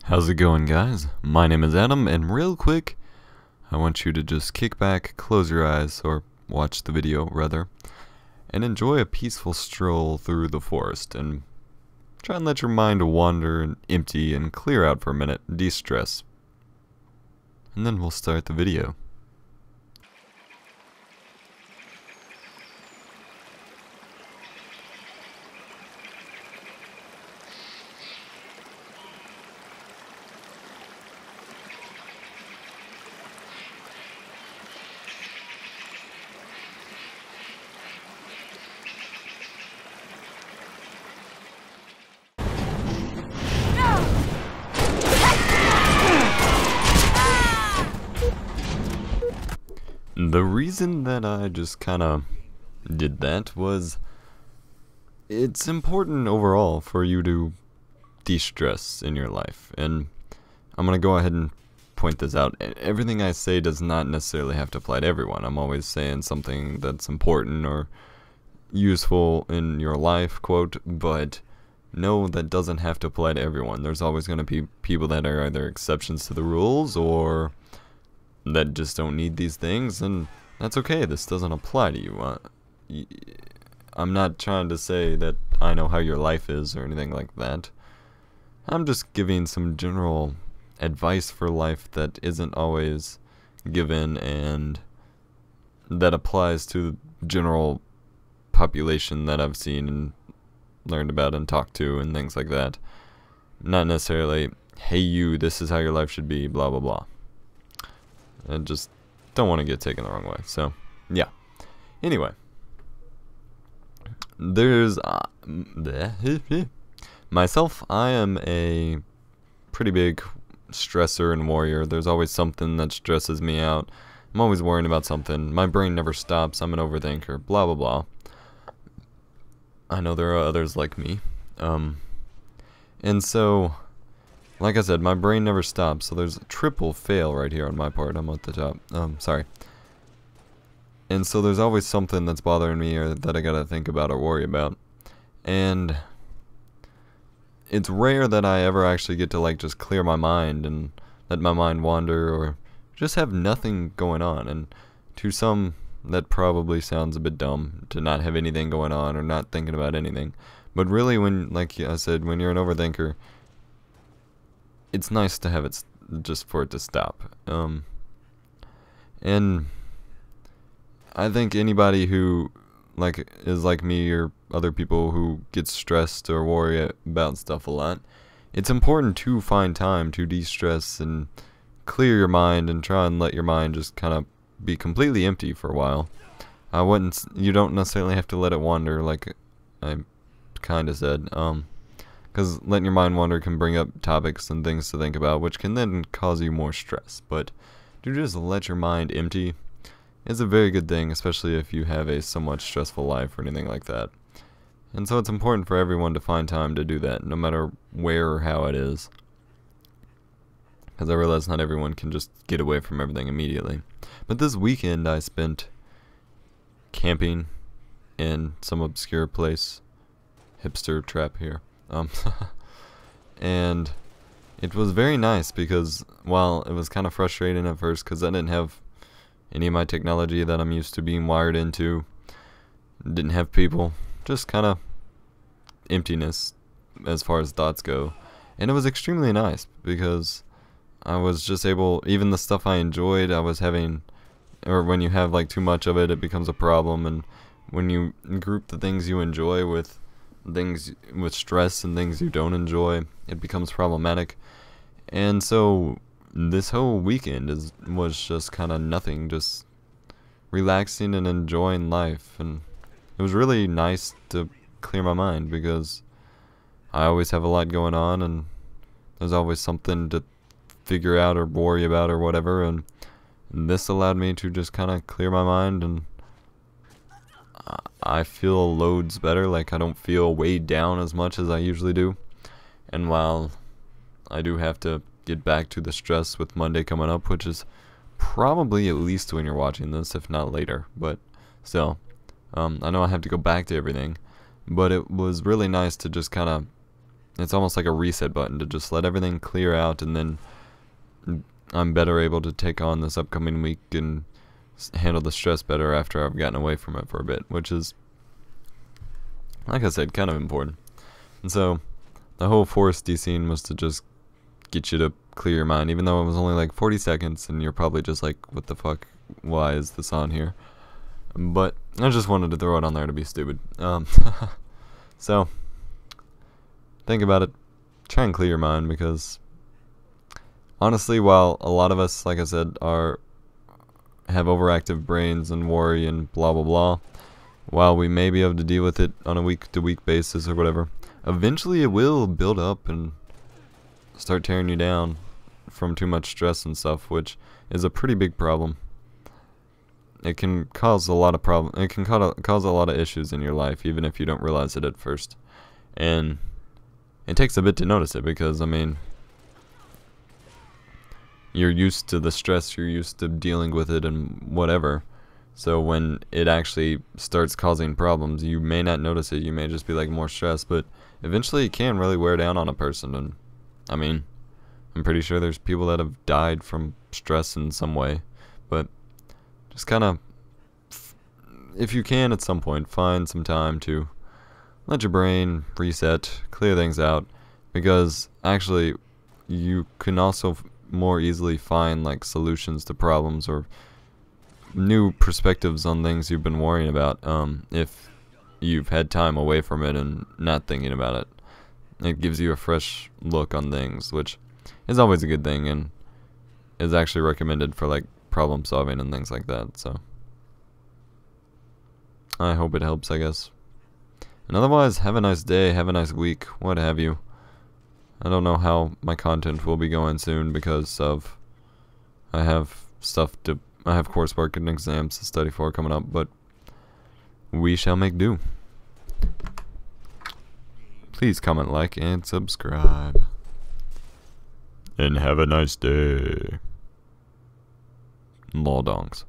How's it going, guys? My name is Adam, and real quick, I want you to just kick back, close your eyes, or watch the video, rather, and enjoy a peaceful stroll through the forest, and try and let your mind wander and empty and clear out for a minute, de-stress. And then we'll start the video. The reason that I just kinda did that was it's important overall for you to de-stress in your life, and I'm gonna go ahead and point this out. Everything I say does not necessarily have to apply to everyone. I'm always saying something that's important or useful in your life, quote, but no, that doesn't have to apply to everyone. There's always going to be people that are either exceptions to the rules or that just don't need these things, and that's okay. This doesn't apply to you. I'm not trying to say that I know how your life is or anything like that. I'm just giving some general advice for life that isn't always given and that applies to the general population that I've seen and learned about and talked to and things like that. Not necessarily, hey you, this is how your life should be, blah blah blah. I just don't want to get taken the wrong way. So, yeah. Anyway, there's myself. I am a pretty big stressor and warrior. There's always something that stresses me out. I'm always worrying about something. My brain never stops. I'm an overthinker. Blah blah blah. I know there are others like me. And so, like I said, my brain never stops, so there's a triple fail right here on my part. I'm at the top. Sorry. And so there's always something that's bothering me or that I gotta think about or worry about. And it's rare that I ever actually get to like just clear my mind and let my mind wander or just have nothing going on. And to some, that probably sounds a bit dumb to not have anything going on or not thinking about anything. But really, when, like I said, when you're an overthinker, it's nice to have it just for it to stop. And I think anybody who is like me or other people who get stressed or worry about stuff a lot, it's important to find time to de-stress and clear your mind and try and let your mind just kind of be completely empty for a while. You don't necessarily have to let it wander, like I kind of said, because letting your mind wander can bring up topics and things to think about, which can then cause you more stress. But to just let your mind empty is a very good thing, especially if you have a somewhat stressful life or anything like that. And so it's important for everyone to find time to do that, no matter where or how it is. Because I realize not everyone can just get away from everything immediately. But this weekend I spent camping in some obscure place, hipster trap here. And it was very nice because while it was kind of frustrating at first because I didn't have any of my technology that I'm used to being wired into, didn't have people, just kind of emptiness as far as thoughts go. And it was extremely nice because I was just able, even the stuff I enjoyed, I was having, or when you have like too much of it, it becomes a problem. And when you group the things you enjoy with things with stress and things you don't enjoy, it becomes problematic. And so this whole weekend was just kind of nothing, just relaxing and enjoying life. And it was really nice to clear my mind because I always have a lot going on and there's always something to figure out or worry about or whatever, and this allowed me to just kind of clear my mind, and I feel loads better. Like, I don't feel weighed down as much as I usually do. And while I do have to get back to the stress with Monday coming up, which is probably at least when you're watching this, if not later, but still, I know I have to go back to everything, but it was really nice to just kind of it's almost like a reset button to just let everything clear out, and then I'm better able to take on this upcoming week and handle the stress better after I've gotten away from it for a bit, which is, like I said, kind of important. And so the whole forest scene was to just get you to clear your mind, even though it was only like 40 seconds, and you're probably just like, what the fuck, why is this on here? But I just wanted to throw it on there to be stupid. So think about it, try and clear your mind, because honestly, while a lot of us, like I said, have overactive brains and worry and blah blah blah, while we may be able to deal with it on a week-to-week basis or whatever, eventually it will build up and start tearing you down from too much stress and stuff, which is a pretty big problem. It can cause a lot of It can cause a lot of issues in your life, even if you don't realize it at first. And it takes a bit to notice it, because I mean, you're used to the stress, you're used to dealing with it and whatever. So when it actually starts causing problems, you may not notice it. You may just be like more stressed, but eventually it can really wear down on a person. And I mean, I'm pretty sure there's people that have died from stress in some way. But just kind of, if you can at some point, find some time to let your brain reset, clear things out, because actually you can also more easily find like solutions to problems or new perspectives on things you've been worrying about, if you've had time away from it and not thinking about it. It gives you a fresh look on things, which is always a good thing, and is actually recommended for like problem solving and things like that. So I hope it helps, I guess. And otherwise, have a nice day, have a nice week, what have you. I don't know how my content will be going soon, because of I have coursework and exams to study for coming up, but we shall make do. Please comment, like, and subscribe. And have a nice day. Law dongs.